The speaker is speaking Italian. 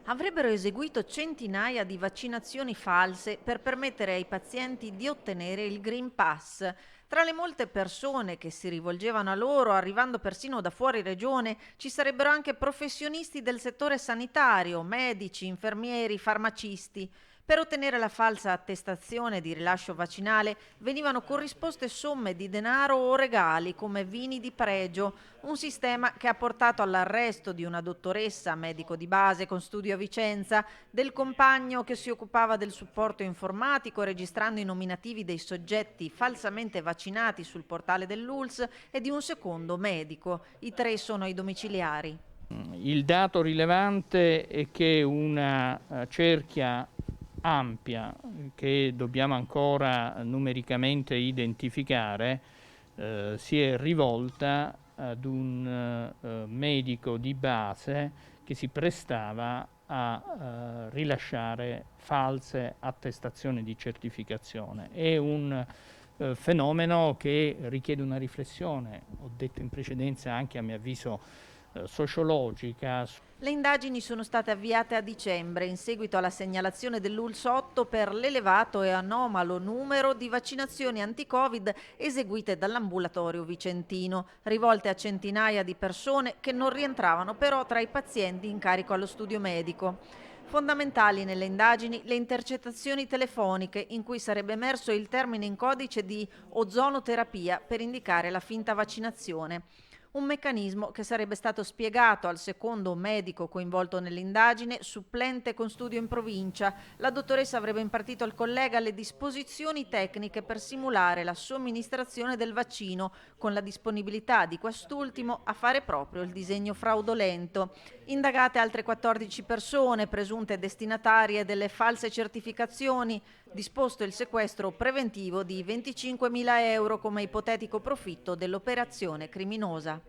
avrebbero eseguito centinaia di vaccinazioni false per permettere ai pazienti di ottenere il Green Pass. Tra le molte persone che si rivolgevano a loro, arrivando persino da fuori regione, ci sarebbero anche professionisti del settore sanitario, medici, infermieri, farmacisti. Per ottenere la falsa attestazione di rilascio vaccinale venivano corrisposte somme di denaro o regali come vini di pregio, un sistema che ha portato all'arresto di una dottoressa, medico di base con studio a Vicenza, del compagno che si occupava del supporto informatico registrando i nominativi dei soggetti falsamente vaccinati sul portale dell'ULSS e di un secondo medico. I tre sono i domiciliari. Il dato rilevante è che una cerchia ampia, che dobbiamo ancora numericamente identificare, si è rivolta ad un medico di base che si prestava a rilasciare false attestazioni di certificazione. È un fenomeno che richiede una riflessione, ho detto in precedenza anche a mio avviso sociologica. Le indagini sono state avviate a dicembre in seguito alla segnalazione dell'ULSS 8 per l'elevato e anomalo numero di vaccinazioni anti-Covid eseguite dall'ambulatorio vicentino, rivolte a centinaia di persone che non rientravano però tra i pazienti in carico allo studio medico. Fondamentali nelle indagini le intercettazioni telefoniche in cui sarebbe emerso il termine in codice di ozonoterapia per indicare la finta vaccinazione. Un meccanismo che sarebbe stato spiegato al secondo medico coinvolto nell'indagine, supplente con studio in provincia. La dottoressa avrebbe impartito al collega le disposizioni tecniche per simulare la somministrazione del vaccino, con la disponibilità di quest'ultimo a fare proprio il disegno fraudolento. Indagate altre 14 persone, presunte destinatarie delle false certificazioni, disposto il sequestro preventivo di 25.000 euro come ipotetico profitto dell'operazione criminosa.